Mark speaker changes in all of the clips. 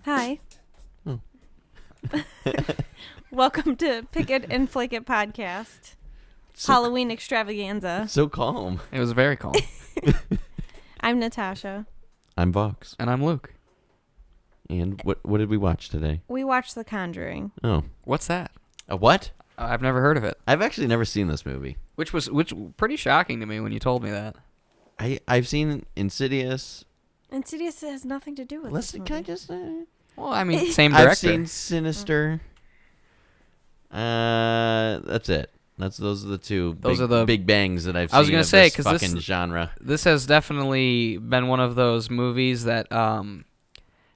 Speaker 1: Hi.
Speaker 2: Oh.
Speaker 1: Welcome to Pick It and Flick It podcast. Halloween Extravaganza.
Speaker 2: So calm.
Speaker 3: It was very calm.
Speaker 1: I'm Natasha.
Speaker 2: I'm Vox.
Speaker 3: And I'm Luke.
Speaker 2: And what did we watch today?
Speaker 1: We watched The Conjuring.
Speaker 2: Oh.
Speaker 3: What's that?
Speaker 2: A what?
Speaker 3: I've never heard of it.
Speaker 2: I've actually never seen this movie.
Speaker 3: Which pretty shocking to me when you told me that.
Speaker 2: I've seen Insidious.
Speaker 1: Insidious has nothing to do with this movie.
Speaker 2: Can I just
Speaker 3: Well, I mean, same director.
Speaker 2: I've seen Sinister. That's it. Those are the two big bangs that I've seen.
Speaker 3: I was gonna say,
Speaker 2: this fucking genre.
Speaker 3: This has definitely been one of those movies that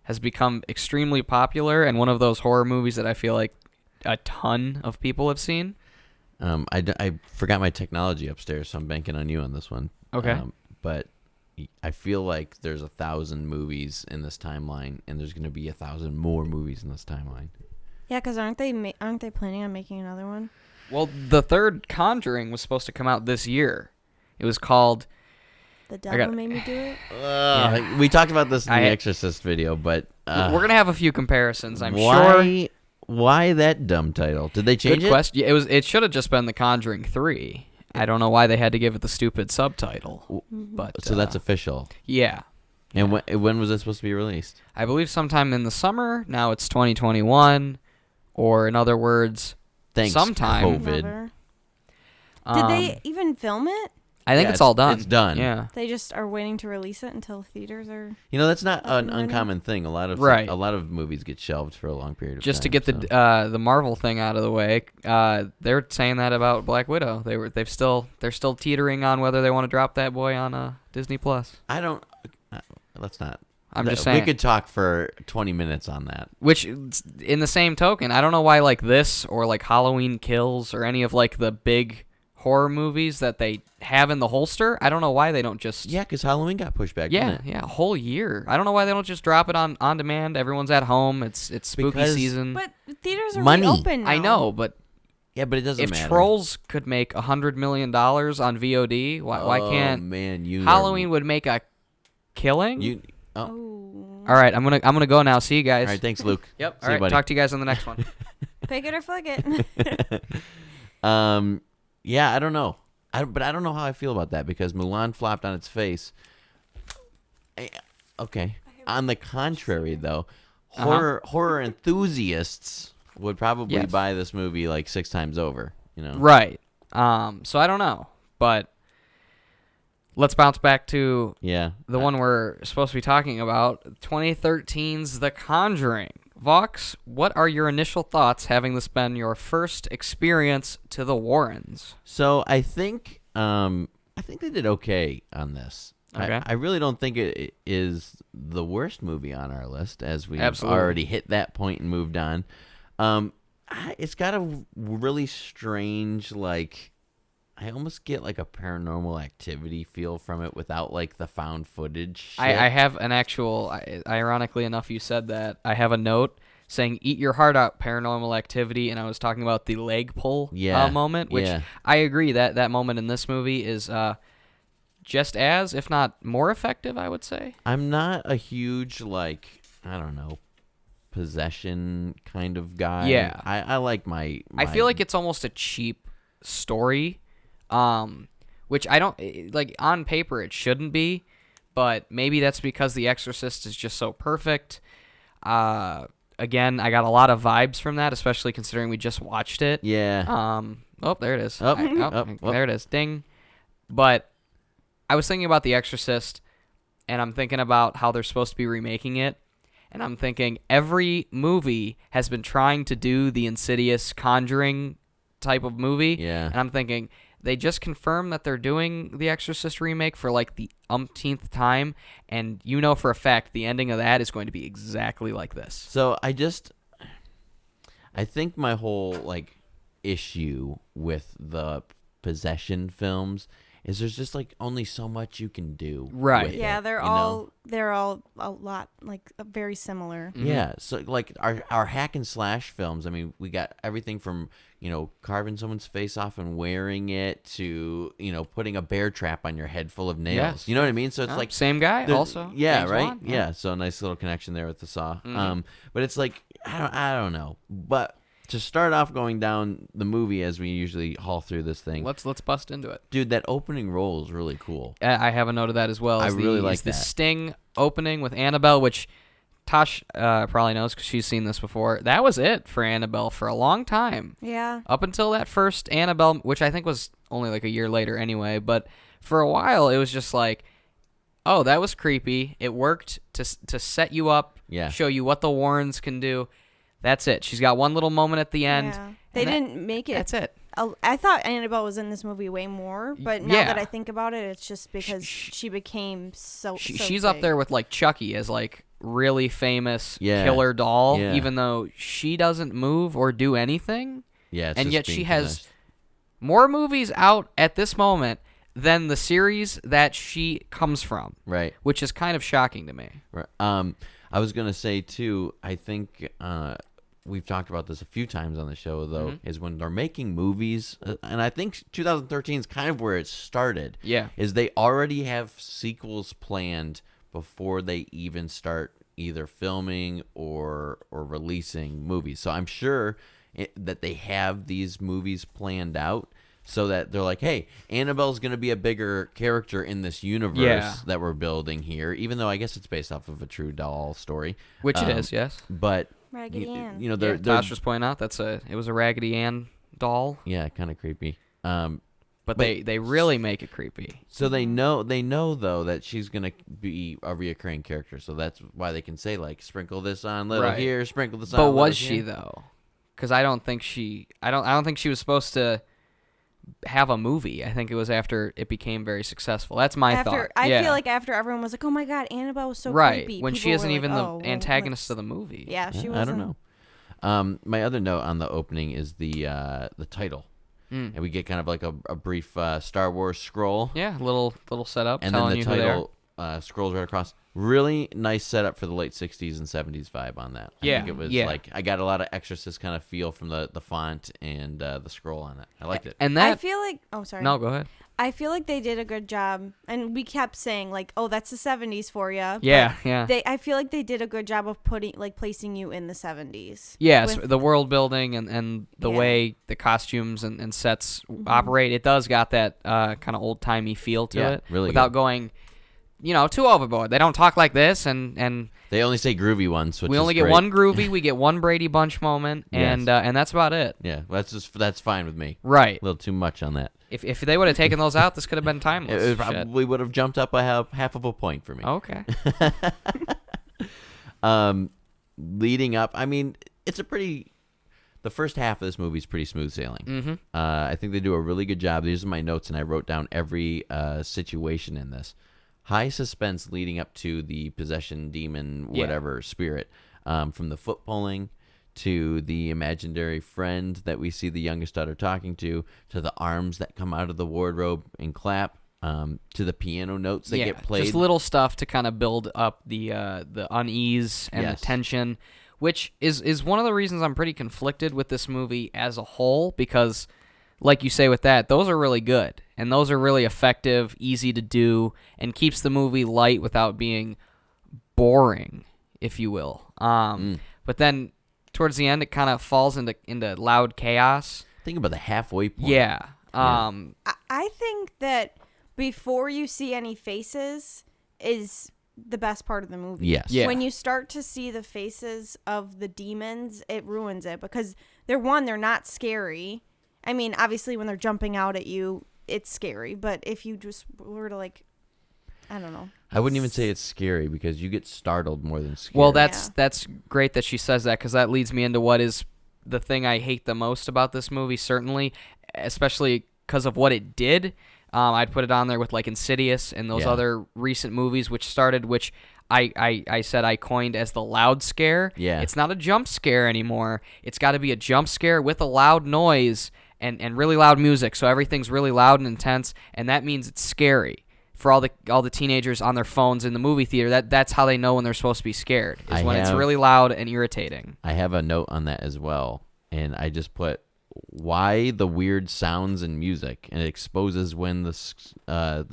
Speaker 3: has become extremely popular, and one of those horror movies that I feel like a ton of people have seen.
Speaker 2: I forgot my technology upstairs, so I'm banking on you on this one.
Speaker 3: Okay.
Speaker 2: But I feel like there's 1,000 movies in this timeline, and there's going to be 1,000 more movies in this timeline.
Speaker 1: Yeah, because aren't they planning on making another one?
Speaker 3: Well, the third Conjuring was supposed to come out this year. It was called...
Speaker 1: The Devil Made Me Do It?
Speaker 2: Yeah. We talked about this in the Exorcist video, but...
Speaker 3: we're going to have a few comparisons, I'm
Speaker 2: sure.
Speaker 3: sure.
Speaker 2: Why that dumb title? Did they change
Speaker 3: Good question. It should have just been The Conjuring 3. I don't know why they had to give it the stupid subtitle. But
Speaker 2: so that's official.
Speaker 3: Yeah.
Speaker 2: And when was it supposed to be released?
Speaker 3: I believe sometime in the summer. Now it's 2021. Or in other words,
Speaker 2: Thanks,
Speaker 3: sometime.
Speaker 2: COVID.
Speaker 1: Did they even film it?
Speaker 3: I think it's all done.
Speaker 2: It's done.
Speaker 3: Yeah.
Speaker 1: They just are waiting to release it until theaters are...
Speaker 2: You know, that's not an uncommon thing. A lot of movies get shelved for a long period of time.
Speaker 3: Just to get the Marvel thing out of the way, they're saying that about Black Widow. They're still teetering on whether they want to drop that boy on Disney Plus.
Speaker 2: I don't. Let's not.
Speaker 3: I'm just saying.
Speaker 2: We could talk for 20 minutes on that.
Speaker 3: Which, in the same token, I don't know why like this or like Halloween Kills or any of like the big horror movies that they have in the holster, I don't know why they don't just...
Speaker 2: Yeah, because Halloween got pushed back, didn't it?
Speaker 3: Yeah, a whole year. I don't know why they don't just drop it on demand. Everyone's at home. It's spooky season.
Speaker 1: But theaters are
Speaker 2: Money.
Speaker 1: reopen now.
Speaker 3: I know, but...
Speaker 2: Yeah, but it doesn't matter.
Speaker 3: If Trolls could make $100 million on VOD, why can't...
Speaker 2: Man,
Speaker 3: Halloween would make a killing?
Speaker 1: Oh.
Speaker 3: All right, I'm gonna go now. See you guys.
Speaker 2: All right, thanks, Luke.
Speaker 3: Yep.
Speaker 2: See
Speaker 3: All right,
Speaker 2: you, buddy.
Speaker 3: talk to you guys on the next one.
Speaker 1: Pick it or flick it.
Speaker 2: Yeah, I don't know. But I don't know how I feel about that because Mulan flopped on its face. Okay. On the contrary, though, horror enthusiasts would probably buy this movie like 6 times over. You know.
Speaker 3: Right. So I don't know, but let's bounce back to the one we're supposed to be talking about, 2013's The Conjuring. Vox, what are your initial thoughts having this been your first experience to the Warrens?
Speaker 2: So I think they did okay on this.
Speaker 3: Okay.
Speaker 2: I really don't think it is the worst movie on our list, as we've
Speaker 3: Absolutely.
Speaker 2: already hit that point and moved on. It's got a really strange, like, I almost get like a Paranormal Activity feel from it without like the found footage shit.
Speaker 3: I have an actual, ironically enough, you said that. I have a note saying, "Eat your heart out, Paranormal Activity," and I was talking about the leg pull moment, which I agree that moment in this movie is just as, if not more effective, I would say.
Speaker 2: I'm not a huge, like, I don't know, possession kind of guy.
Speaker 3: Yeah.
Speaker 2: I like my...
Speaker 3: I feel like it's almost a cheap story. Which I don't like on paper it shouldn't be, but maybe that's because The Exorcist is just so perfect. Again, I got a lot of vibes from that, especially considering we just watched it.
Speaker 2: Yeah.
Speaker 3: Oh, there it is.
Speaker 2: Oh,
Speaker 3: there it is. Ding. But I was thinking about The Exorcist, and I'm thinking about how they're supposed to be remaking it, and I'm thinking every movie has been trying to do the Insidious Conjuring type of movie.
Speaker 2: Yeah.
Speaker 3: And I'm thinking, they just confirmed that they're doing the Exorcist remake for like the umpteenth time, and you know for a fact the ending of that is going to be exactly like this.
Speaker 2: So I think my whole like issue with the possession films is there's just like only so much you can do.
Speaker 3: Right.
Speaker 2: With
Speaker 1: Yeah,
Speaker 2: it,
Speaker 1: they're all a lot like very similar.
Speaker 3: Mm-hmm.
Speaker 2: Yeah, so like our hack and slash films, I mean, we got everything from, carving someone's face off and wearing it to, putting a bear trap on your head full of nails.
Speaker 3: Yes.
Speaker 2: You know what I mean? So it's like
Speaker 3: same guy also.
Speaker 2: Yeah,
Speaker 3: James
Speaker 2: right?
Speaker 3: Wan?
Speaker 2: Yeah, so a nice little connection there with the saw.
Speaker 3: Mm-hmm.
Speaker 2: But it's like I don't know. But to start off going down the movie as we usually haul through this thing.
Speaker 3: Let's bust into it.
Speaker 2: Dude, that opening roll is really cool.
Speaker 3: I have a note of that as well.
Speaker 2: I really like
Speaker 3: the
Speaker 2: that.
Speaker 3: Sting opening with Annabelle, which Tosh probably knows because she's seen this before. That was it for Annabelle for a long time.
Speaker 1: Yeah.
Speaker 3: Up until that first Annabelle, which I think was only like a year later anyway. But for a while, it was just like, oh, that was creepy. It worked to set you up, show you what the Warrens can do. That's it. She's got one little moment at the end.
Speaker 1: Yeah. They didn't make it.
Speaker 3: That's it.
Speaker 1: I thought Annabelle was in this movie way more, but now that I think about it, it's just because she became so
Speaker 3: she's
Speaker 1: big.
Speaker 3: up there with like Chucky as like really famous killer doll, even though she doesn't move or do anything.
Speaker 2: Yeah,
Speaker 3: and yet she has more movies out at this moment than the series that she comes from.
Speaker 2: Right.
Speaker 3: Which is kind of shocking to me.
Speaker 2: Right. I was gonna say too. I think we've talked about this a few times on the show, though, is when they're making movies, and I think 2013 is kind of where it started.
Speaker 3: Yeah.
Speaker 2: Is they already have sequels planned before they even start either filming or releasing movies. So I'm sure that they have these movies planned out so that they're like, hey, Annabelle's going to be a bigger character in this universe that we're building here, even though I guess it's based off of a true doll story.
Speaker 3: Which it is, yes.
Speaker 2: But
Speaker 1: Raggedy Ann.
Speaker 2: They're
Speaker 3: Tosh was pointing out it was a Raggedy Ann doll.
Speaker 2: Yeah, kind of creepy.
Speaker 3: But they really make it creepy.
Speaker 2: So they know though that she's gonna be a reoccurring character, so that's why they can say like, sprinkle this on little here, sprinkle this on.
Speaker 3: But was she though? Because I don't think she was supposed to have a movie. I think it was after it became very successful. That's my thought.
Speaker 1: I feel like after everyone was like, "Oh my God, Annabelle was so creepy,"
Speaker 3: when she isn't even the antagonist of the movie.
Speaker 1: Yeah, she wasn't.
Speaker 2: I don't know. My other note on the opening is the title. And we get kind of like a brief Star Wars scroll.
Speaker 3: Yeah, little setup.
Speaker 2: And
Speaker 3: telling
Speaker 2: then the
Speaker 3: you
Speaker 2: title scrolls right across. Really nice setup for the late 60s and 70s vibe on that. I think it was like, I got a lot of Exorcist kind of feel from the font and the scroll on it. I liked it.
Speaker 3: And that,
Speaker 1: I feel like, oh, sorry.
Speaker 3: No, go ahead.
Speaker 1: I feel like they did a good job, and we kept saying like, "Oh, that's the 70s for you."
Speaker 3: Yeah.
Speaker 1: I feel like they did a good job of placing you in the 70s.
Speaker 3: Yes, the world building and the way the costumes and sets operate, it does got that kind of old timey feel to it.
Speaker 2: Really
Speaker 3: without
Speaker 2: good.
Speaker 3: going, too overboard. They don't talk like this, and
Speaker 2: they only say groovy ones. Which
Speaker 3: we only
Speaker 2: is
Speaker 3: get
Speaker 2: great.
Speaker 3: one groovy. We get one Brady Bunch moment, and that's about it.
Speaker 2: Yeah, that's fine with me.
Speaker 3: Right.
Speaker 2: A little too much on that.
Speaker 3: If they would have taken those out, this could have been timeless.
Speaker 2: It probably would have jumped up by half of a point for me.
Speaker 3: Okay.
Speaker 2: Leading up, I mean, the first half of this movie is pretty smooth sailing.
Speaker 3: Mm-hmm.
Speaker 2: I think they do a really good job. These are my notes, and I wrote down every situation in this. High suspense leading up to the possession demon, whatever spirit, from the foot pulling to the imaginary friend that we see the youngest daughter talking to the arms that come out of the wardrobe and clap, to the piano notes that get played.
Speaker 3: Just little stuff to kind of build up the unease and the tension, which is one of the reasons I'm pretty conflicted with this movie as a whole, because like you say with that, those are really good, and those are really effective, easy to do, and keeps the movie light without being boring, if you will. But then towards the end, it kind of falls into loud chaos.
Speaker 2: Think about the halfway point.
Speaker 3: Yeah.
Speaker 1: I think that before you see any faces is the best part of the movie.
Speaker 2: Yes.
Speaker 3: Yeah.
Speaker 1: When you start to see the faces of the demons, it ruins it, because they're not scary. I mean, obviously when they're jumping out at you, it's scary, but if you just were to like, I don't know.
Speaker 2: I wouldn't even say it's scary, because you get startled more than scared.
Speaker 3: Well, that's great that she says that, because that leads me into what is the thing I hate the most about this movie, certainly, especially because of what it did. I'd put it on there with like Insidious and those other recent movies, which I said I coined as the loud scare.
Speaker 2: Yeah.
Speaker 3: It's not a jump scare anymore. It's got to be a jump scare with a loud noise, and really loud music. So everything's really loud and intense, and that means it's scary for all the teenagers on their phones in the movie theater. That's how they know when they're supposed to be scared, is when it's really loud and irritating.
Speaker 2: I have a note on that as well, and I just put why the weird sounds and music, and it exposes when the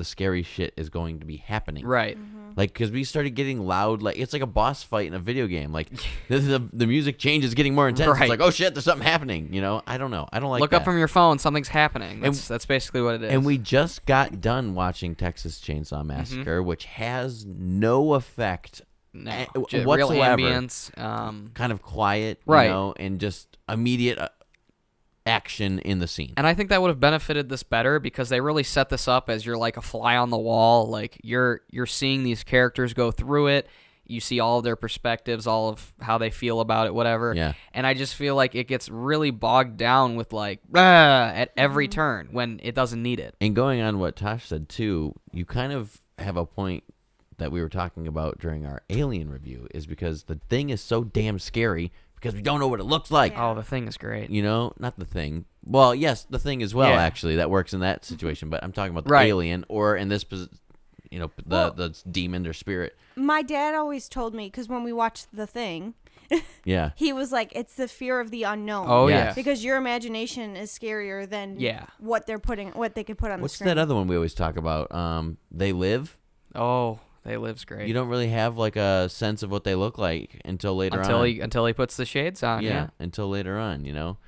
Speaker 2: scary shit is going to be happening.
Speaker 3: Right.
Speaker 2: Like, because we started getting loud, like it's like a boss fight in a video game. Like the music changes, getting more intense. It's like, oh shit, there's something happening. You know, I don't know. I don't like.
Speaker 3: Look
Speaker 2: that.
Speaker 3: up from your phone. Something's happening. That's basically what it is.
Speaker 2: And we just got done watching Texas Chainsaw Massacre, which has no effect whatsoever.
Speaker 3: Real ambience,
Speaker 2: kind of quiet,
Speaker 3: right?
Speaker 2: You know, and just immediate action in the scene.
Speaker 3: And I think that would have benefited this better because they really set this up as you're like a fly on the wall. Like you're seeing these characters go through it. You see all of their perspectives, all of how they feel about it, whatever.
Speaker 2: Yeah.
Speaker 3: And I just feel like it gets really bogged down with like at every turn when it doesn't need it.
Speaker 2: And going on what Tosh said too, you kind of have a point that we were talking about during our Alien review, is because the thing is so damn scary because we don't know what it looks like.
Speaker 3: Yeah. Oh, the Thing is great.
Speaker 2: You know, not the Thing. Well, yes, the Thing as well, actually. That works in that situation. But I'm talking about the alien, or in this, you know, the demon or spirit.
Speaker 1: My dad always told me, because when we watched The Thing, he was like, it's the fear of the unknown.
Speaker 3: Oh, yeah.
Speaker 1: Because your imagination is scarier than what they could put on the screen.
Speaker 2: What's that other one we always talk about? They Live?
Speaker 3: Oh, They Live's great.
Speaker 2: You don't really have like a sense of what they look like until later on.
Speaker 3: Until he puts the shades on. Yeah.
Speaker 2: Until later on, you know.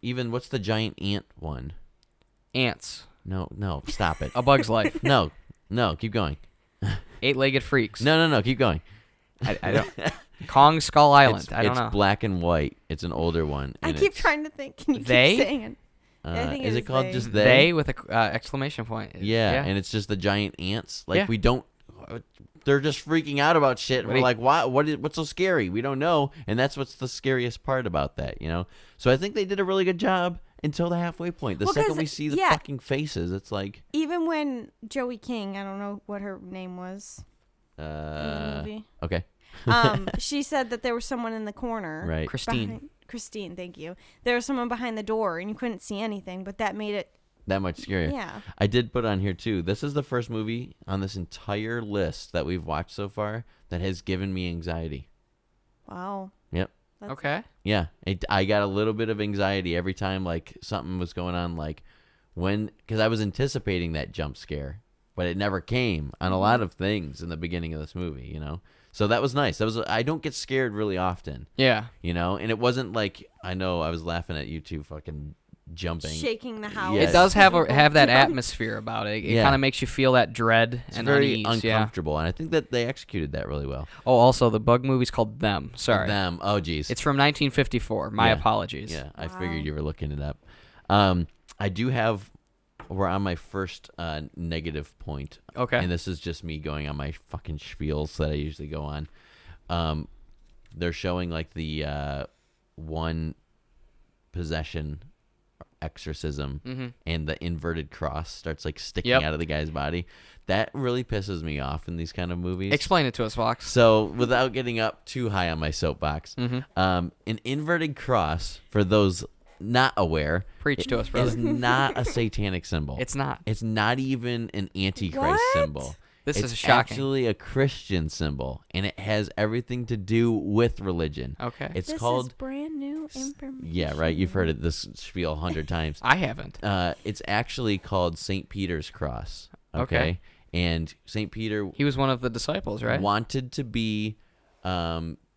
Speaker 2: Even what's the giant ant one?
Speaker 3: Ants.
Speaker 2: No, stop it.
Speaker 3: A Bug's Life.
Speaker 2: No, keep going.
Speaker 3: Eight-legged freaks.
Speaker 2: No, keep going.
Speaker 3: I don't. Kong Skull Island. I don't know.
Speaker 2: It's black and white. It's an older one.
Speaker 1: I keep trying to think. Can you keep
Speaker 3: They?
Speaker 1: saying it? I think
Speaker 2: is it called
Speaker 1: they.
Speaker 2: just They?
Speaker 3: They with a exclamation point.
Speaker 2: Yeah, and it's just the giant ants. Like
Speaker 3: Yeah.
Speaker 2: They're just freaking out about shit. We're like, what's so scary? We don't know. And that's what's the scariest part about that, you know? So I think they did a really good job until the halfway point. The second we see the fucking faces, it's like...
Speaker 1: Even when Joey King, I don't know what her name was in the movie.
Speaker 2: Okay.
Speaker 1: She said that there was someone in the corner.
Speaker 2: Right.
Speaker 1: Christine, thank you. There was someone behind the door, and you couldn't see anything, but that made it...
Speaker 2: That much scarier.
Speaker 1: Yeah.
Speaker 2: I did put on here, too. This is the first movie on this entire list that we've watched so far that has given me anxiety.
Speaker 1: Wow.
Speaker 2: Yep.
Speaker 3: Okay.
Speaker 2: Yeah. I got a little bit of anxiety every time, like, something was going on, like, because I was anticipating that jump scare, but it never came on a lot of things in the beginning of this movie, you know? So that was nice. I don't get scared really often.
Speaker 3: Yeah.
Speaker 2: You know? And it wasn't like, I know I was laughing at you two fucking jumping,
Speaker 1: shaking the house.
Speaker 2: Yes.
Speaker 3: It does have that atmosphere about it. It kind of makes you feel that dread and
Speaker 2: very
Speaker 3: unease,
Speaker 2: uncomfortable, and I think that they executed that really well.
Speaker 3: Oh, also the bug movie's called Them. Sorry,
Speaker 2: Them. Oh, geez,
Speaker 3: it's from 1954. My apologies.
Speaker 2: Yeah, I figured you were looking it up. I do have. We're on my first negative point.
Speaker 3: Okay,
Speaker 2: and this is just me going on my fucking spiels that I usually go on. They're showing like the one possession exorcism, and the inverted cross starts like sticking out of the guy's body. That really pisses me off in these kind of movies.
Speaker 3: Explain it to us, Fox.
Speaker 2: So without getting up too high on my soapbox, an inverted cross, for those not aware,
Speaker 3: preach to us, brother,
Speaker 2: is not a satanic symbol.
Speaker 3: It's not.
Speaker 2: It's not even an antichrist symbol.
Speaker 3: This
Speaker 2: it's
Speaker 3: is shocking.
Speaker 2: Actually a Christian symbol, and it has everything to do with religion.
Speaker 3: Okay.
Speaker 2: It's
Speaker 1: this
Speaker 2: called...
Speaker 1: is brand new information.
Speaker 2: Yeah, right. You've heard this spiel 100 times.
Speaker 3: I haven't.
Speaker 2: It's actually called St. Peter's Cross. Okay. And St. Peter...
Speaker 3: He was one of the disciples, right?
Speaker 2: Wanted to be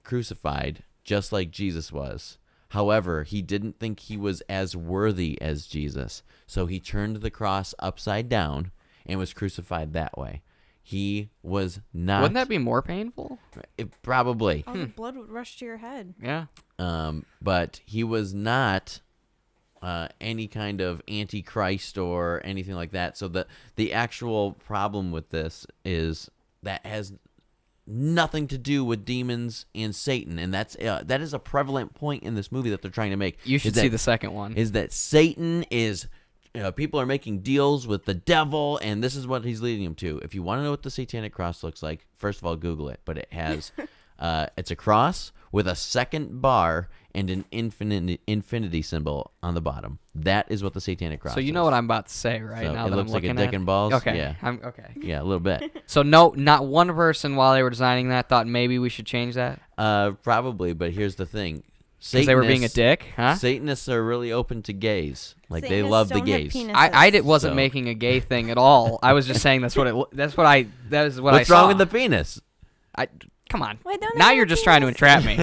Speaker 2: crucified just like Jesus was. However, he didn't think he was as worthy as Jesus. So he turned the cross upside down and was crucified that way. He was not...
Speaker 3: Wouldn't that be more painful?
Speaker 2: Probably.
Speaker 1: All the blood would rush to your head.
Speaker 3: Yeah.
Speaker 2: But he was not any kind of antichrist or anything like that. So the actual problem with this is that has nothing to do with demons and Satan, and that is a prevalent point in this movie that they're trying to make.
Speaker 3: You should see the second one.
Speaker 2: Is that Satan is... people are making deals with the devil, and this is what he's leading them to. If you want to know what the Satanic Cross looks like, first of all, Google it. But it has, it's a cross with a second bar and an infinity symbol on the bottom. That is what the Satanic Cross is.
Speaker 3: So you know what I'm about to say, right?
Speaker 2: So
Speaker 3: now
Speaker 2: it
Speaker 3: that
Speaker 2: looks
Speaker 3: I'm
Speaker 2: like a
Speaker 3: looking
Speaker 2: dick
Speaker 3: at
Speaker 2: and balls?
Speaker 3: Okay.
Speaker 2: Yeah.
Speaker 3: Okay.
Speaker 2: Yeah, a little bit.
Speaker 3: So no, not one person while they were designing that thought maybe we should change that?
Speaker 2: Probably, but here's the thing.
Speaker 3: Because they were being a dick, huh?
Speaker 2: Satanists are really open to gays. Like, they
Speaker 1: Satanists
Speaker 2: love the
Speaker 1: don't have
Speaker 2: gays.
Speaker 1: penises.
Speaker 3: Wasn't making a gay thing at all. I was just saying that's what I saw.
Speaker 2: What's wrong with the penis?
Speaker 3: Come on.
Speaker 1: Why don't
Speaker 3: Now
Speaker 1: they
Speaker 3: you're
Speaker 1: have
Speaker 3: just trying to entrap me.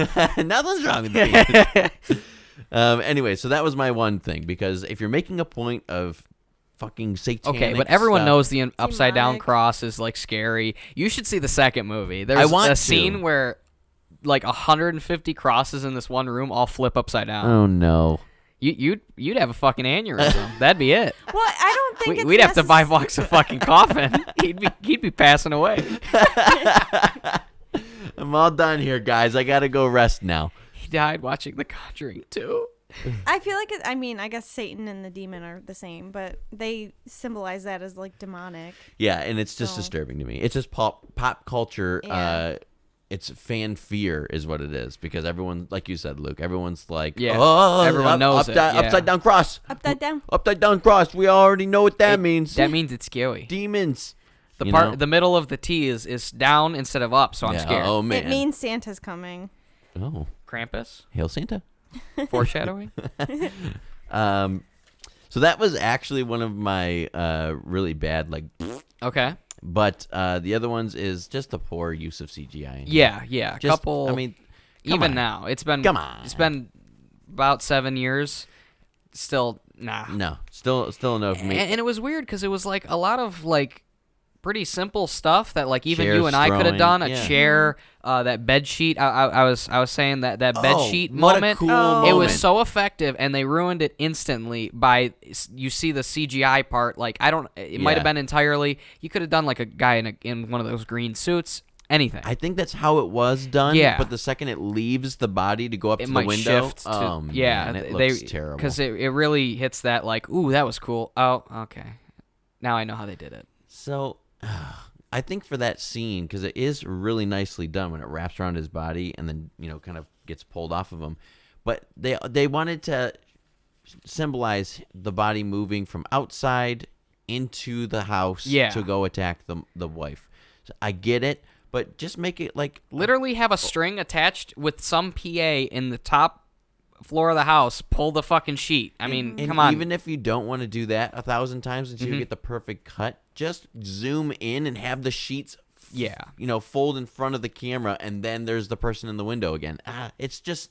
Speaker 2: Nothing's wrong with the penis. Anyway, so that was my one thing, because if you're making a point of fucking satanic
Speaker 3: Okay, but everyone
Speaker 2: stuff,
Speaker 3: knows the upside down
Speaker 1: Demonic.
Speaker 3: cross is like scary. You should see the second movie. There's a scene where like 150 crosses in this one room all flip upside down.
Speaker 2: Oh no.
Speaker 3: You'd have a fucking aneurysm. That'd be it.
Speaker 1: Well, I don't think
Speaker 3: We'd have to buy Vox a fucking coffin. He'd be passing away.
Speaker 2: I'm all done here, guys. I gotta go rest now.
Speaker 3: He died watching The Conjuring 2.
Speaker 1: I feel like I guess Satan and the demon are the same, but they symbolize that as like demonic.
Speaker 2: Yeah, and it's just disturbing to me. It's just pop culture.
Speaker 1: Yeah.
Speaker 2: It's fan fear is what it is, because everyone, like you said, Luke, everyone's like,
Speaker 3: everyone knows it.
Speaker 2: Upside down cross.
Speaker 1: Upside down.
Speaker 2: Upside down cross. We already know what that means.
Speaker 3: That means it's scary.
Speaker 2: Demons.
Speaker 3: The middle of the T is down instead of up, so I'm scared.
Speaker 2: Oh man.
Speaker 1: It means Santa's coming.
Speaker 2: Oh.
Speaker 3: Krampus?
Speaker 2: Hail Santa.
Speaker 3: Foreshadowing?
Speaker 2: So that was actually one of my really bad, like,
Speaker 3: Okay.
Speaker 2: but the other ones is just the poor use of CGI.
Speaker 3: Yeah.
Speaker 2: Just,
Speaker 3: Couple.
Speaker 2: I mean,
Speaker 3: even now, it's been about 7 years. Still, nah.
Speaker 2: No, still no for me.
Speaker 3: And it was weird because it was like a lot of like pretty simple stuff that like even
Speaker 2: Chairs
Speaker 3: you and I could have
Speaker 2: throwing,
Speaker 3: done. A
Speaker 2: yeah.
Speaker 3: chair, that bed sheet. I was saying that bed sheet
Speaker 2: what
Speaker 3: moment.
Speaker 2: a cool moment.
Speaker 3: It was so effective, and they ruined it instantly by you see the CGI part. Like it might have been entirely. You could have done like a guy in one of those green suits. Anything.
Speaker 2: I think that's how it was done.
Speaker 3: Yeah.
Speaker 2: But the second it leaves the body to go up to the window,
Speaker 3: shift to,
Speaker 2: man, it looks terrible.
Speaker 3: Because it really hits that like, ooh, that was cool. Oh, okay. Now I know how they did it.
Speaker 2: So, I think for that scene, because it is really nicely done when it wraps around his body and then kind of gets pulled off of him, but they wanted to symbolize the body moving from outside into the house to go attack the wife. So I get it. But just make it like...
Speaker 3: Literally have a string attached with some PA in the top floor of the house. Pull the fucking sheet. I mean, come on.
Speaker 2: Even if you don't want to do that 1,000 times until you get the perfect cut, just zoom in and have the sheets fold in front of the camera, and then there's the person in the window again. It's just...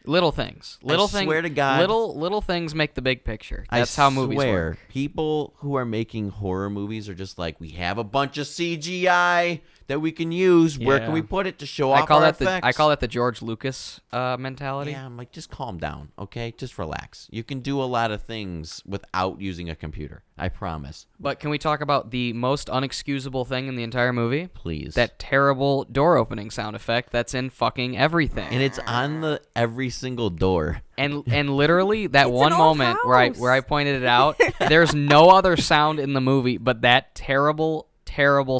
Speaker 3: Little things.
Speaker 2: I swear to God.
Speaker 3: Little things make the big picture. That's how movies work.
Speaker 2: People who are making horror movies are just like, we have a bunch of CGI that we can use. Where can we put it to show off our effects?
Speaker 3: I call that the George Lucas mentality.
Speaker 2: Yeah, I'm like, just calm down, okay? Just relax. You can do a lot of things without using a computer. I promise.
Speaker 3: But can we talk about the most unexcusable thing in the entire movie?
Speaker 2: Please.
Speaker 3: That terrible door opening sound effect that's in fucking everything.
Speaker 2: And it's on every single door.
Speaker 3: And literally that one
Speaker 1: an old
Speaker 3: moment
Speaker 1: house.
Speaker 3: where I pointed it out, there's no other sound in the movie but that terrible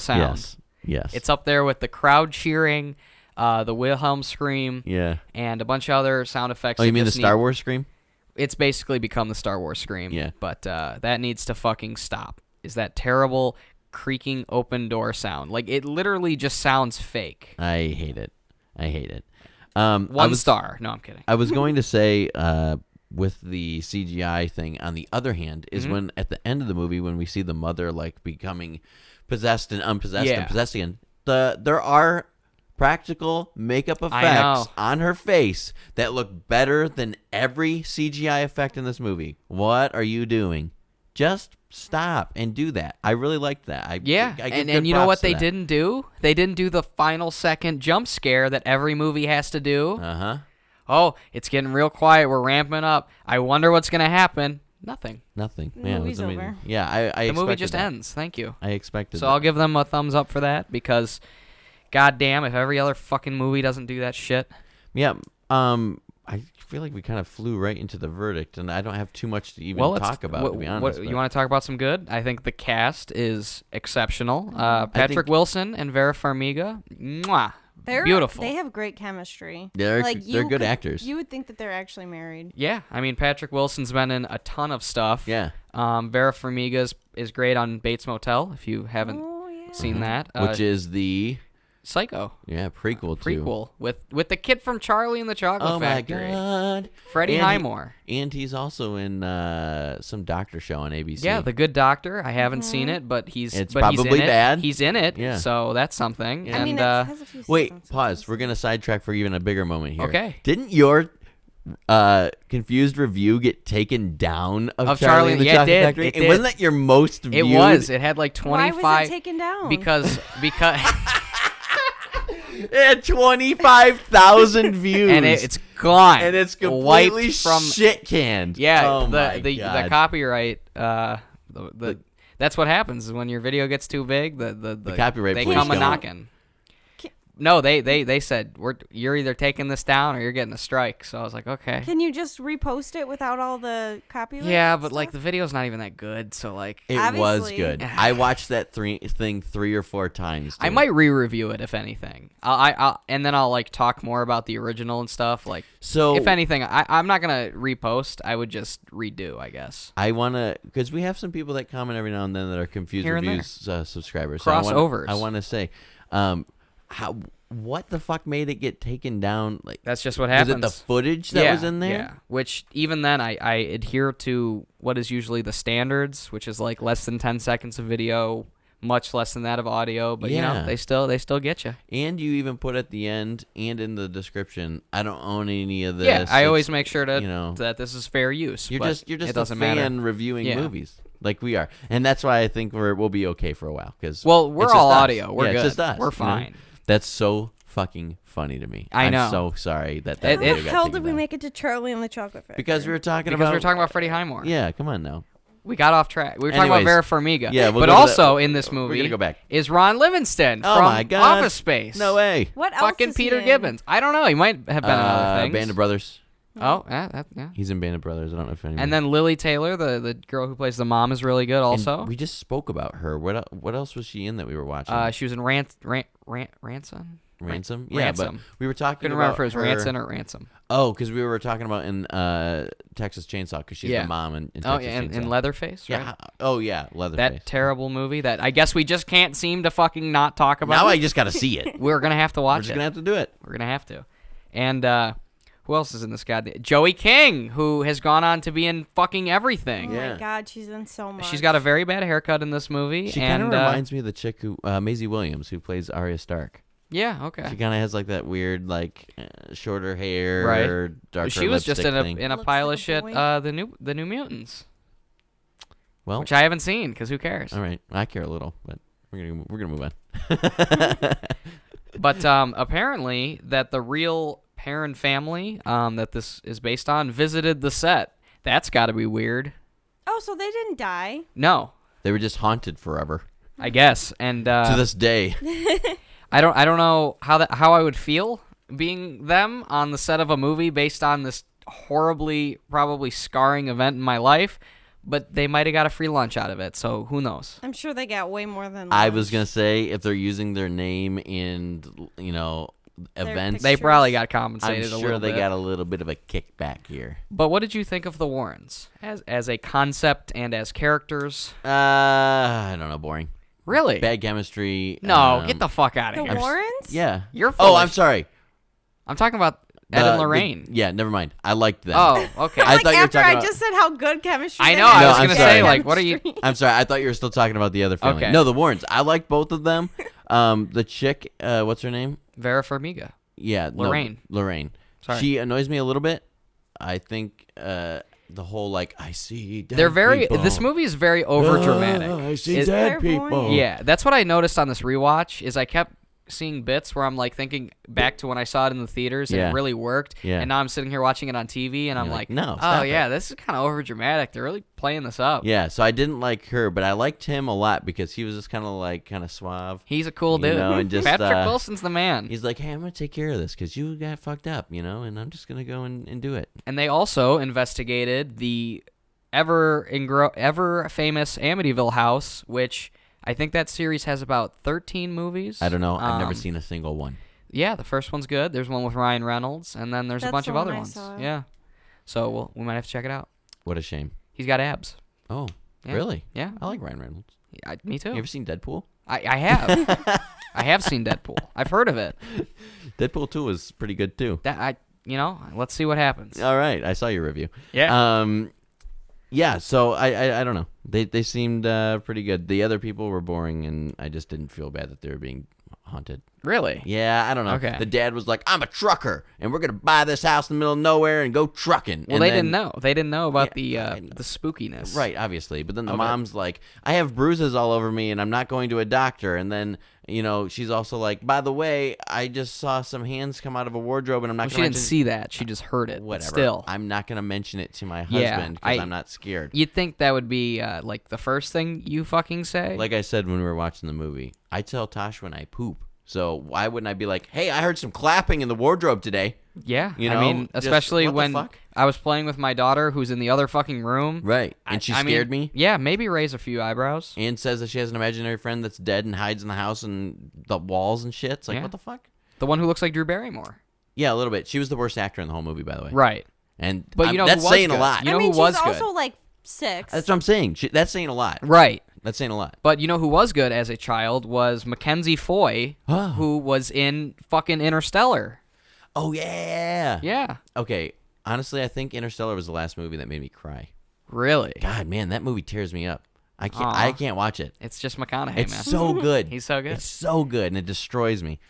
Speaker 3: sound.
Speaker 2: Yes.
Speaker 3: It's up there with the crowd cheering, the Wilhelm scream, and a bunch of other sound effects.
Speaker 2: Oh, you mean the Star Wars scream?
Speaker 3: It's basically become the Star Wars scream.
Speaker 2: Yeah.
Speaker 3: But that needs to fucking stop. Is that terrible creaking open door sound? Like, it literally just sounds fake.
Speaker 2: I hate it.
Speaker 3: One star. No, I'm kidding.
Speaker 2: I was going to say, with the CGI thing, on the other hand, is when at the end of the movie, when we see the mother like becoming possessed and unpossessed and possessed again, there are practical makeup effects on her face that look better than every CGI effect in this movie. What are you doing? Just stop and do that. I really liked that. I
Speaker 3: and you know what they didn't do? They didn't do the final second jump scare that every movie has to do. Oh, it's getting real quiet. We're ramping up. I wonder what's going to happen. Nothing.
Speaker 2: The
Speaker 1: movie's over.
Speaker 2: Yeah, I
Speaker 3: the movie just
Speaker 2: that.
Speaker 3: ends. Thank you.
Speaker 2: I expected
Speaker 3: So
Speaker 2: that.
Speaker 3: I'll give them a thumbs up for that because, goddamn, if every other fucking movie doesn't do that shit.
Speaker 2: Yeah. I feel like we kind of flew right into the verdict, and I don't have too much to even talk about, to be honest.
Speaker 3: You want to talk about some good? I think the cast is exceptional. Patrick Wilson and Vera Farmiga, mwah, beautiful.
Speaker 1: They have great chemistry.
Speaker 2: They're good actors.
Speaker 1: You would think that they're actually married.
Speaker 3: Yeah, I mean Patrick Wilson's been in a ton of stuff.
Speaker 2: Yeah.
Speaker 3: Vera Farmiga is great on Bates Motel. If you haven't seen that,
Speaker 2: which is the
Speaker 3: Psycho.
Speaker 2: Yeah, prequel
Speaker 3: with the kid from Charlie and the Chocolate Factory.
Speaker 2: Oh my God,
Speaker 3: Freddie Highmore.
Speaker 2: And he's also in some doctor show on ABC.
Speaker 3: Yeah, The Good Doctor. I haven't seen it, but he's
Speaker 2: probably bad.
Speaker 3: He's in it,
Speaker 2: yeah.
Speaker 3: So that's something.
Speaker 2: Yeah.
Speaker 1: I mean, it has a few
Speaker 2: wait,
Speaker 1: seasons,
Speaker 2: pause. We're gonna sidetrack for even a bigger moment here.
Speaker 3: Okay.
Speaker 2: Didn't your confused review get taken down of Charlie and the Chocolate Factory?
Speaker 3: It
Speaker 2: wasn't that your most viewed?
Speaker 3: It was. It had like 25.
Speaker 1: Why was it taken down?
Speaker 3: Because
Speaker 2: it had 25,000 views,
Speaker 3: and it's gone,
Speaker 2: and it's completely
Speaker 3: wiped from
Speaker 2: shit canned.
Speaker 3: Yeah,
Speaker 2: the
Speaker 3: the copyright. That's what happens is when your video gets too big. The
Speaker 2: copyright
Speaker 3: they
Speaker 2: police
Speaker 3: come a
Speaker 2: go.
Speaker 3: knocking. No, they said you're either taking this down or you're getting a strike. So I was like, okay.
Speaker 1: Can you just repost it without all the copyright?
Speaker 3: Yeah, but
Speaker 1: stuff?
Speaker 3: like the video's not even that good. So like,
Speaker 2: it
Speaker 1: Obviously.
Speaker 2: was good. I watched that thing 3 or 4 times.
Speaker 3: I might re-review it if anything. I'll and then I'll like talk more about the original and stuff. Like,
Speaker 2: so
Speaker 3: if anything, I'm not gonna repost. I would just redo, I guess.
Speaker 2: I wanna, because we have some people that comment every now and then that are confused
Speaker 3: Here and
Speaker 2: reviews subscribers.
Speaker 3: Crossovers.
Speaker 2: So I want to say, what the fuck made it get taken down? Like,
Speaker 3: that's just what happens.
Speaker 2: Was it the footage that was in there?
Speaker 3: Yeah. Which even then, I adhere to what is usually the standards, which is like less than 10 seconds of video, much less than that of audio. But you know, they still get you.
Speaker 2: And you even put at the end and in the description, I don't own any of this.
Speaker 3: Yeah, I always make sure that this is fair use.
Speaker 2: You're just
Speaker 3: a
Speaker 2: fan reviewing movies. Like we are, and that's why I think we'll be okay for a while. Because
Speaker 3: we're all audio. We're good.
Speaker 2: It's just us.
Speaker 3: We're fine.
Speaker 2: You know? That's so fucking funny to me.
Speaker 3: I know.
Speaker 2: I'm so sorry that
Speaker 1: How
Speaker 2: video
Speaker 1: the
Speaker 2: got
Speaker 1: hell
Speaker 2: taken
Speaker 1: did we
Speaker 2: down.
Speaker 1: make it to Charlie and the Chocolate Factory?
Speaker 2: Because we were talking about
Speaker 3: Freddie Highmore.
Speaker 2: Yeah, come on now.
Speaker 3: We got off track. We were talking about Vera Farmiga.
Speaker 2: Yeah,
Speaker 3: but also in this movie,
Speaker 2: we're gonna go back.
Speaker 3: Is Ron Livingston
Speaker 2: Oh
Speaker 3: from
Speaker 2: my God.
Speaker 3: Office Space.
Speaker 2: No way.
Speaker 1: What else?
Speaker 3: Fucking
Speaker 1: is he
Speaker 3: Peter
Speaker 1: in?
Speaker 3: Gibbons. I don't know. He might have been in other things.
Speaker 2: Band of Brothers.
Speaker 3: Oh, yeah.
Speaker 2: He's in Band of Brothers. I don't know if anyone.
Speaker 3: And then Lily Taylor, the girl who plays the mom, is really good also.
Speaker 2: And we just spoke about her. What else was she in that we were watching?
Speaker 3: She was in Ransom.
Speaker 2: Ransom? Yeah, but we were talking
Speaker 3: Couldn't
Speaker 2: about
Speaker 3: remember if it was
Speaker 2: her.
Speaker 3: Ransom or Ransom.
Speaker 2: Oh, because we were talking about in Texas Chainsaw, because she's the mom in Texas Chainsaw.
Speaker 3: In Leatherface, right?
Speaker 2: Yeah. Oh, yeah, Leatherface.
Speaker 3: That terrible movie that I guess we just can't seem to fucking not talk about.
Speaker 2: Now I just got to see it.
Speaker 3: We're going to have to watch it.
Speaker 2: We're just going to have to do it.
Speaker 3: We're going to have to. And who else is in this goddamn... Joey King, who has gone on to be in fucking everything.
Speaker 1: Oh my God, she's in so much.
Speaker 3: She's got a very bad haircut in this movie.
Speaker 2: She kind of reminds me of the chick who, Maisie Williams, who plays Arya Stark.
Speaker 3: Yeah, okay.
Speaker 2: She kind of has like that weird, like shorter hair,
Speaker 3: right?
Speaker 2: Darker
Speaker 3: she was just in a pile of shit.
Speaker 1: boy.
Speaker 3: The New Mutants.
Speaker 2: Well,
Speaker 3: which I haven't seen because who cares?
Speaker 2: All right, I care a little, but we're gonna move on.
Speaker 3: But apparently, that the real Perrin family that this is based on visited the set. That's got to be weird.
Speaker 1: Oh, so they didn't die?
Speaker 3: No,
Speaker 2: they were just haunted forever.
Speaker 3: I guess, and
Speaker 2: to this day.
Speaker 3: I don't know how I would feel being them on the set of a movie based on this horribly, probably scarring event in my life, but they might have got a free lunch out of it, so who knows?
Speaker 1: I'm sure they got way more than lunch.
Speaker 2: I was gonna say, if they're using their name in, events,
Speaker 3: they probably got compensated.
Speaker 2: I'm
Speaker 3: a
Speaker 2: sure
Speaker 3: little
Speaker 2: they
Speaker 3: bit.
Speaker 2: got a little bit of a kickback here.
Speaker 3: But what did you think of the Warrens as a concept and as characters?
Speaker 2: I don't know, boring.
Speaker 3: Really?
Speaker 2: Bad chemistry.
Speaker 3: No, get the fuck out of
Speaker 1: The
Speaker 3: here.
Speaker 1: Warrens?
Speaker 2: Yeah.
Speaker 3: You're full
Speaker 2: I'm sorry.
Speaker 3: I'm talking about Ed and Lorraine.
Speaker 2: Yeah, never mind. I liked them.
Speaker 3: Oh, okay.
Speaker 2: I thought you were
Speaker 1: after
Speaker 2: talking
Speaker 1: I
Speaker 2: about...
Speaker 1: just said how good chemistry
Speaker 3: I
Speaker 1: they
Speaker 3: know,
Speaker 1: had.
Speaker 3: I was
Speaker 2: I'm
Speaker 3: going to
Speaker 2: sorry.
Speaker 3: say, like, what are you...
Speaker 2: I'm sorry. I thought you were still talking about the other family.
Speaker 3: Okay.
Speaker 2: No, the Warrens. I liked both of them. The chick, what's her name?
Speaker 3: Vera Farmiga.
Speaker 2: Yeah.
Speaker 3: Lorraine.
Speaker 2: No, Lorraine.
Speaker 3: Sorry.
Speaker 2: She annoys me a little bit. I think the whole, like, I see dead
Speaker 3: They're very...
Speaker 2: people.
Speaker 3: This movie is very overdramatic.
Speaker 2: I see
Speaker 3: Is-
Speaker 2: dead
Speaker 1: Clairvoyant.
Speaker 2: people.
Speaker 3: Yeah, that's what I noticed on this rewatch is I kept seeing bits where I'm like thinking back to when I saw it in the theaters and
Speaker 2: Yeah.
Speaker 3: it really worked.
Speaker 2: Yeah.
Speaker 3: And now I'm sitting here watching it on TV and I'm
Speaker 2: You're
Speaker 3: like,
Speaker 2: like, no,
Speaker 3: oh
Speaker 2: stop
Speaker 3: yeah,
Speaker 2: it."
Speaker 3: this is kind of overdramatic. They're really playing this up.
Speaker 2: Yeah, so I didn't like her, but I liked him a lot because he was just kind of suave.
Speaker 3: He's a cool
Speaker 2: You
Speaker 3: dude.
Speaker 2: know, and just,
Speaker 3: Patrick Wilson's the man.
Speaker 2: He's like, hey, I'm going to take care of this because you got fucked up, and I'm just going to go and do it.
Speaker 3: And they also investigated the ever famous Amityville House, which I think that series has about 13 movies.
Speaker 2: I don't know. I've never seen a single one.
Speaker 3: Yeah, the first one's good. There's one with Ryan Reynolds, and then there's a bunch
Speaker 1: the
Speaker 3: of other
Speaker 1: one I
Speaker 3: ones.
Speaker 1: saw.
Speaker 3: Yeah. So we might have to check it out.
Speaker 2: What a shame.
Speaker 3: He's got abs.
Speaker 2: Oh,
Speaker 3: Yeah.
Speaker 2: really?
Speaker 3: Yeah.
Speaker 2: I like Ryan Reynolds.
Speaker 3: Me too.
Speaker 2: You ever seen Deadpool?
Speaker 3: I have. I have seen Deadpool. I've heard of it.
Speaker 2: Deadpool 2 was pretty good too.
Speaker 3: Let's see what happens.
Speaker 2: All right, I saw your review.
Speaker 3: Yeah.
Speaker 2: Yeah. So I don't know. They seemed pretty good. The other people were boring, and I just didn't feel bad that they were being haunted.
Speaker 3: Really?
Speaker 2: Yeah, I don't know.
Speaker 3: Okay.
Speaker 2: The dad was like, "I'm a trucker, and we're gonna buy this house in the middle of nowhere and go trucking."
Speaker 3: Well,
Speaker 2: and
Speaker 3: they
Speaker 2: then,
Speaker 3: didn't know. They didn't know about the spookiness.
Speaker 2: Right, obviously. But then the
Speaker 3: Okay.
Speaker 2: mom's like, "I have bruises all over me, and I'm not going to a doctor." And then she's also like, "By the way, I just saw some hands come out of a wardrobe, and I'm not
Speaker 3: Well,
Speaker 2: going
Speaker 3: she
Speaker 2: to
Speaker 3: didn't see that. She just heard it.
Speaker 2: Whatever.
Speaker 3: Still,
Speaker 2: I'm not going to mention it to my
Speaker 3: Yeah,
Speaker 2: husband because I'm not scared."
Speaker 3: you'd think that would be like the first thing you fucking say.
Speaker 2: Like I said when we were watching the movie, I tell Tosh when I poop. So why wouldn't I be like, "Hey, I heard some clapping in the wardrobe today"?
Speaker 3: Yeah,
Speaker 2: You know,
Speaker 3: I mean,
Speaker 2: just,
Speaker 3: especially
Speaker 2: what the
Speaker 3: when
Speaker 2: fuck?
Speaker 3: I was playing with my daughter, who's in the other fucking room.
Speaker 2: Right. And she
Speaker 3: I mean,
Speaker 2: scared me.
Speaker 3: Yeah, maybe raise a few eyebrows.
Speaker 2: And says that she has an imaginary friend that's dead and hides in the house and the walls and shit. It's like,
Speaker 3: Yeah.
Speaker 2: what the fuck?
Speaker 3: The one who looks like Drew Barrymore.
Speaker 2: Yeah, a little bit. She was the worst actor in the whole movie, by the way.
Speaker 3: Right.
Speaker 2: And
Speaker 3: But you know
Speaker 2: that's
Speaker 3: who was
Speaker 2: saying
Speaker 3: good?
Speaker 2: a lot.
Speaker 3: You know who
Speaker 1: she's
Speaker 3: was good?
Speaker 1: also like 6.
Speaker 2: That's what I'm saying. That's saying a lot.
Speaker 3: Right.
Speaker 2: That's saying a lot.
Speaker 3: But you know who was good as a child was Mackenzie Foy, who was in fucking Interstellar.
Speaker 2: Oh, yeah.
Speaker 3: Yeah.
Speaker 2: Okay. Honestly, I think Interstellar was the last movie that made me cry.
Speaker 3: Really?
Speaker 2: God, man, that movie tears me up. I can't.
Speaker 3: Aw.
Speaker 2: I can't watch it.
Speaker 3: It's just McConaughey,
Speaker 2: It's
Speaker 3: man.
Speaker 2: so good.
Speaker 3: He's so good.
Speaker 2: It's so good, and it destroys me.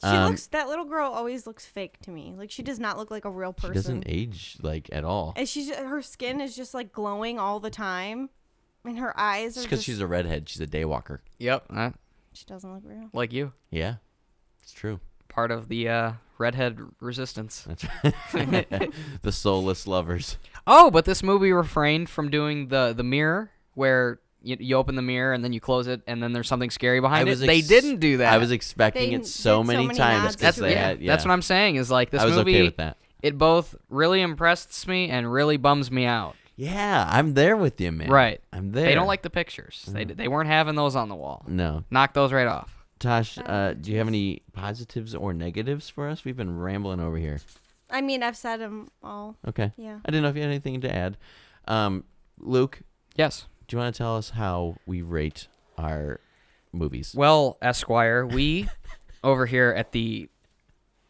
Speaker 1: That little girl always looks fake to me. Like she does not look like a real person.
Speaker 2: She doesn't age at all.
Speaker 1: And her skin is just like glowing all the time, and her eyes are
Speaker 2: It's because
Speaker 1: just.
Speaker 2: she's a redhead. She's a daywalker.
Speaker 3: Yep.
Speaker 1: She doesn't look real.
Speaker 3: Like you.
Speaker 2: Yeah, it's true.
Speaker 3: Part of the redhead resistance.
Speaker 2: That's right. The soulless lovers.
Speaker 3: Oh, but this movie refrained from doing the mirror where you open the mirror and then you close it and then there's something scary behind it. They didn't do that.
Speaker 2: I was expecting
Speaker 1: They
Speaker 2: it so
Speaker 1: did so
Speaker 2: many
Speaker 1: many
Speaker 2: times
Speaker 1: nods
Speaker 2: because
Speaker 1: to
Speaker 2: they
Speaker 1: it.
Speaker 2: had. Yeah.
Speaker 3: That's what I'm saying is like this
Speaker 2: I was
Speaker 3: movie.
Speaker 2: okay with that.
Speaker 3: It both really impresses me and really bums me out.
Speaker 2: Yeah, I'm there with you, man.
Speaker 3: Right.
Speaker 2: I'm there.
Speaker 3: They don't like the pictures. They weren't having those on the wall.
Speaker 2: No.
Speaker 3: Knock those right off.
Speaker 2: Tosh, do you have any positives or negatives for us? We've been rambling over here.
Speaker 1: I mean, I've said them all.
Speaker 2: Okay.
Speaker 1: Yeah.
Speaker 2: I didn't know if you had anything to add. Luke,
Speaker 3: Yes.
Speaker 2: do you want to tell us how we rate our movies?
Speaker 3: Well, Esquire, we over here at the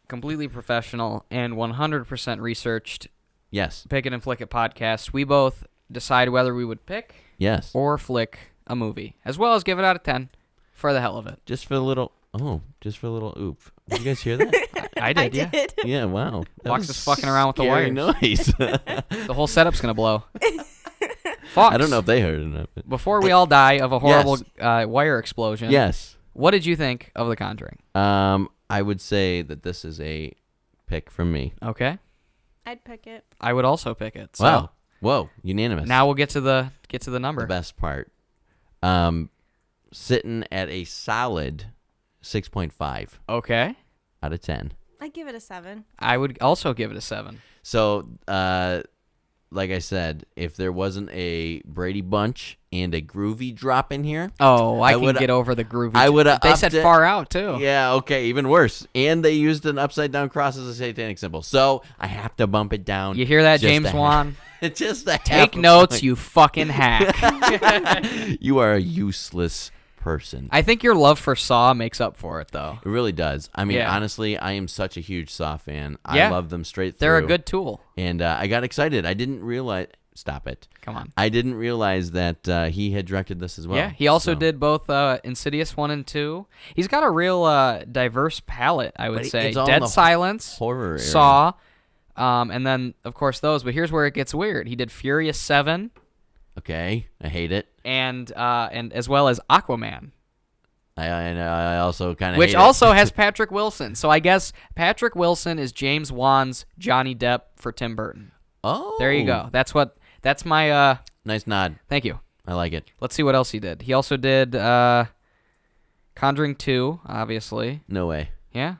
Speaker 3: completely professional and 100% researched
Speaker 2: Yes.
Speaker 3: Pick It and Flick It podcast, we both decide whether we would pick
Speaker 2: Yes.
Speaker 3: or flick a movie, as well as give it out of 10 for the hell of it.
Speaker 2: Just for a little oof. Did you guys hear that?
Speaker 3: I did, yeah.
Speaker 1: did.
Speaker 2: Yeah, wow. That
Speaker 3: Fox
Speaker 2: was
Speaker 3: is fucking around with the
Speaker 2: scary
Speaker 3: wires.
Speaker 2: noise.
Speaker 3: The whole setup's going to blow. Fox,
Speaker 2: I don't know if they heard it. But
Speaker 3: before we all die of a horrible wire explosion,
Speaker 2: yes.
Speaker 3: what did you think of The Conjuring?
Speaker 2: I would say that this is a pick from me.
Speaker 3: Okay.
Speaker 1: I'd pick it.
Speaker 3: I would also pick it. So
Speaker 2: Wow. Whoa. Unanimous.
Speaker 3: now we'll get to the number.
Speaker 2: the best part. Sitting at a solid 6.5
Speaker 3: Okay.
Speaker 2: out of 10.
Speaker 1: I'd give it a 7.
Speaker 3: I would also give it a 7.
Speaker 2: So, like I said, if there wasn't a Brady Bunch and a groovy drop in here,
Speaker 3: Oh, I can
Speaker 2: would've-
Speaker 3: get over the groovy.
Speaker 2: I would've
Speaker 3: They
Speaker 2: upped
Speaker 3: said
Speaker 2: it.
Speaker 3: far out too.
Speaker 2: yeah, okay, even worse. And they used an upside down cross as a satanic symbol. So I have to bump it down.
Speaker 3: You hear that,
Speaker 2: just
Speaker 3: James
Speaker 2: a half-
Speaker 3: Wan?
Speaker 2: Just a
Speaker 3: Take
Speaker 2: half a
Speaker 3: notes,
Speaker 2: point.
Speaker 3: you fucking hack.
Speaker 2: You are a useless person.
Speaker 3: I think your love for Saw makes up for it, though.
Speaker 2: It really does. I mean,
Speaker 3: Yeah.
Speaker 2: honestly, I am such a huge Saw fan.
Speaker 3: Yeah.
Speaker 2: I love them straight through.
Speaker 3: They're a good tool.
Speaker 2: And I got excited. I didn't realize. Stop it.
Speaker 3: Come on.
Speaker 2: I didn't realize that he had directed this as well.
Speaker 3: Yeah, he also
Speaker 2: So-
Speaker 3: did both Insidious 1 and 2. He's got a real diverse palette, I would
Speaker 2: But
Speaker 3: say.
Speaker 2: it's all in
Speaker 3: Dead
Speaker 2: the
Speaker 3: Silence,
Speaker 2: horror area.
Speaker 3: Saw, and then, of course, those. But here's where it gets weird. He did Furious 7
Speaker 2: Okay, I hate it.
Speaker 3: and as well as Aquaman,
Speaker 2: I also kind of
Speaker 3: which
Speaker 2: hate it.
Speaker 3: also has Patrick Wilson. So I guess Patrick Wilson is James Wan's Johnny Depp for Tim Burton.
Speaker 2: Oh,
Speaker 3: There you go. That's my
Speaker 2: Nice nod.
Speaker 3: thank you.
Speaker 2: I like it.
Speaker 3: Let's see what else he did. He also did Conjuring 2, obviously.
Speaker 2: No way.
Speaker 3: Yeah.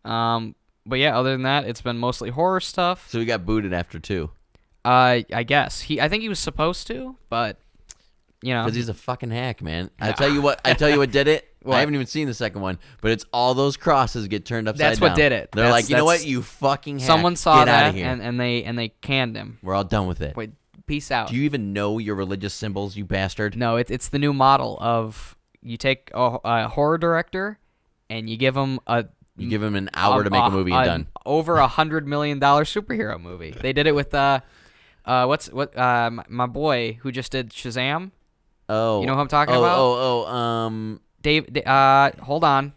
Speaker 3: But yeah, other than that, it's been mostly horror stuff.
Speaker 2: So we got booted after 2
Speaker 3: I guess I think he was supposed to, but you know,
Speaker 2: because he's a fucking hack, man. I tell you what did it.
Speaker 3: What?
Speaker 2: I haven't even seen the second one, but it's all those crosses get turned upside down.
Speaker 3: That's what did it.
Speaker 2: They're like, you know what? You fucking hack.
Speaker 3: Someone saw
Speaker 2: Get out
Speaker 3: that
Speaker 2: of here.
Speaker 3: and they canned him.
Speaker 2: We're all done with it.
Speaker 3: Wait, peace out.
Speaker 2: Do you even know your religious symbols, you bastard?
Speaker 3: No, it's the new model of you take a horror director and you give him
Speaker 2: an hour to make a movie and done.
Speaker 3: Over $100 million superhero movie. They did it with my boy who just did Shazam.
Speaker 2: Oh,
Speaker 3: you know who I'm talking about? Dave. Hold on.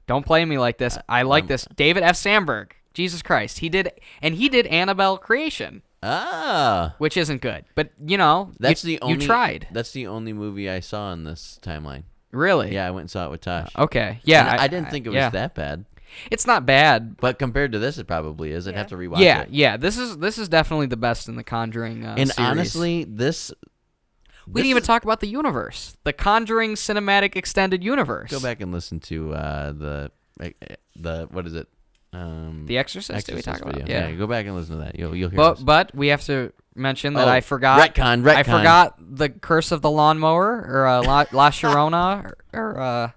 Speaker 3: Don't play me like this. I like this. David F. Sandberg. Jesus Christ, he did Annabelle Creation. Which isn't good, but you tried.
Speaker 2: That's the only movie I saw in this timeline.
Speaker 3: Really?
Speaker 2: Yeah, I went and saw it with Tosh.
Speaker 3: Okay. Yeah,
Speaker 2: I didn't think it was that bad.
Speaker 3: It's not bad,
Speaker 2: but compared to this, it probably is. I'd have to rewatch it.
Speaker 3: Yeah. This is definitely the best in the Conjuring
Speaker 2: and
Speaker 3: series.
Speaker 2: Honestly,
Speaker 3: we didn't even talk about the universe, the Conjuring Cinematic Extended Universe.
Speaker 2: Go back and listen to the what is it?
Speaker 3: The Exorcist we talk about.
Speaker 2: Yeah, go back and listen to that. You'll hear.
Speaker 3: But we have to mention that I forgot.
Speaker 2: Retcon.
Speaker 3: I forgot the Curse of the Lawnmower or La Llorona or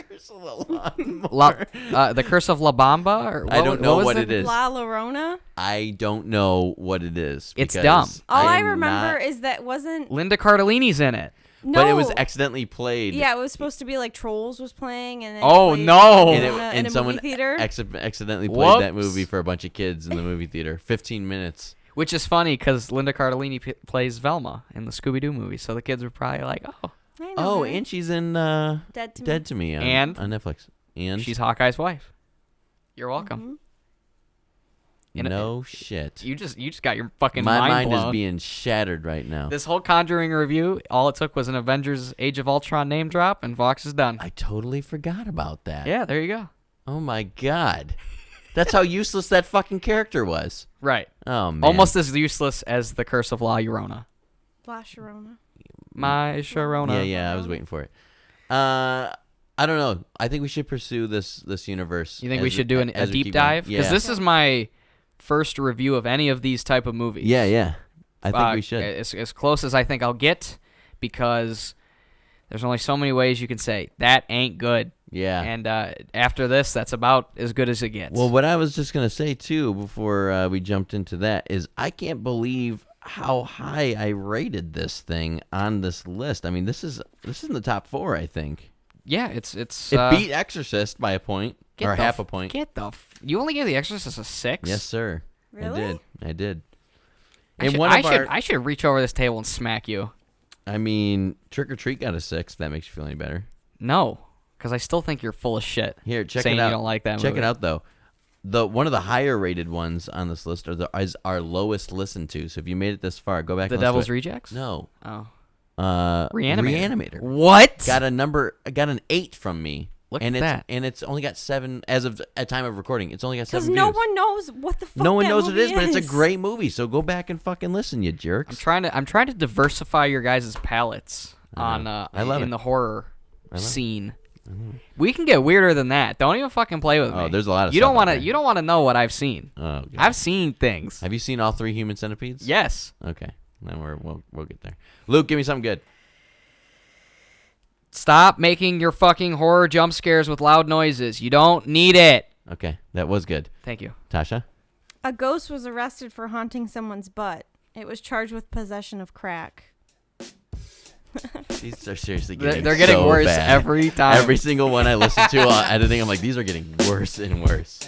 Speaker 2: Curse of the Lawnmower.
Speaker 3: The Curse of La Bamba. Or
Speaker 2: I don't know what it is.
Speaker 1: La Llorona.
Speaker 2: I don't know what it is.
Speaker 3: It's dumb.
Speaker 1: All I remember is that wasn't
Speaker 3: Linda Cardellini's in it.
Speaker 1: No.
Speaker 2: But it was accidentally played.
Speaker 1: Yeah, it was supposed to be like Trolls was playing, and then
Speaker 2: and
Speaker 1: someone
Speaker 2: movie theater. Accidentally played
Speaker 3: Whoops.
Speaker 2: that movie for a bunch of kids in the movie theater. 15 minutes.
Speaker 3: Which is funny because Linda Cardellini plays Velma in the Scooby-Doo movie, so the kids were probably like,
Speaker 1: "Oh,
Speaker 2: and she's in Dead to Me on Netflix, and
Speaker 3: she's Hawkeye's wife." You're welcome.
Speaker 1: Mm-hmm.
Speaker 2: No shit.
Speaker 3: You just got your fucking
Speaker 2: My mind
Speaker 3: blown.
Speaker 2: is being shattered right now.
Speaker 3: This whole Conjuring review, all it took was an Avengers Age of Ultron name drop, and Vox is done.
Speaker 2: I totally forgot about that.
Speaker 3: Yeah, there you go.
Speaker 2: Oh my god. That's how useless that fucking character was.
Speaker 3: Right.
Speaker 2: Oh man.
Speaker 3: Almost as useless as the Curse of La Llorona.
Speaker 1: La Llorona.
Speaker 3: My Sharona.
Speaker 2: Yeah, I was waiting for it. I don't know. I think we should pursue this universe.
Speaker 3: You think we should do a deep dive? Because this is my first review of any of these type of movies.
Speaker 2: Yeah. I think we should.
Speaker 3: As close as I think I'll get, because there's only so many ways you can say that ain't good.
Speaker 2: Yeah.
Speaker 3: And after this, that's about as good as it gets.
Speaker 2: Well, what I was just gonna say too, before we jumped into that, is I can't believe how high I rated this thing on this list. I mean, this is in the top 4, I think.
Speaker 3: Yeah, it
Speaker 2: beat Exorcist by a point or half a point.
Speaker 3: You only gave The Exorcist a 6?
Speaker 2: Yes, sir.
Speaker 1: Really?
Speaker 2: I did.
Speaker 3: I should reach over this table and smack you.
Speaker 2: I mean, Trick or Treat got a 6. If that makes you feel any better.
Speaker 3: No, because I still think you're full of shit.
Speaker 2: Here, check
Speaker 3: saying
Speaker 2: it out.
Speaker 3: You don't like that
Speaker 2: Check
Speaker 3: movie.
Speaker 2: it out though. One of the higher rated ones on this list is our lowest listened to. So if you made it this far, go back.
Speaker 3: The
Speaker 2: and
Speaker 3: Devil's
Speaker 2: listen to
Speaker 3: Rejects.
Speaker 2: No.
Speaker 3: Oh.
Speaker 2: Reanimator.
Speaker 3: What?
Speaker 2: Got an 8 from me.
Speaker 3: Look at that.
Speaker 2: And it's only got 7 as of at time of recording. It's only got 7
Speaker 1: Because no
Speaker 2: views.
Speaker 1: one knows what the fuck
Speaker 2: No one
Speaker 1: that
Speaker 2: knows what it is,
Speaker 1: movie
Speaker 2: but it's a great movie. So go back and fucking listen, you jerks.
Speaker 3: I'm trying to diversify your guys' palettes on
Speaker 2: I love
Speaker 3: in
Speaker 2: it.
Speaker 3: the horror scene. We can get weirder than that. Don't even fucking play with me.
Speaker 2: Oh, there's a lot of
Speaker 3: you
Speaker 2: stuff
Speaker 3: don't want
Speaker 2: out
Speaker 3: to.
Speaker 2: there.
Speaker 3: You don't want to know what I've seen.
Speaker 2: Oh, God.
Speaker 3: I've seen things.
Speaker 2: Have you seen all 3 Human Centipedes?
Speaker 3: Yes.
Speaker 2: Okay, then we'll get there. Luke, give me something good.
Speaker 3: Stop making your fucking horror jump scares with loud noises. You don't need it.
Speaker 2: Okay, that was good.
Speaker 3: Thank you.
Speaker 2: Tasha?
Speaker 1: A ghost was arrested for haunting someone's butt. It was charged with possession of crack.
Speaker 2: These are seriously getting
Speaker 3: They're getting
Speaker 2: so
Speaker 3: worse
Speaker 2: bad.
Speaker 3: every time.
Speaker 2: Every single one I listen to while editing, I'm like, these are getting worse and worse.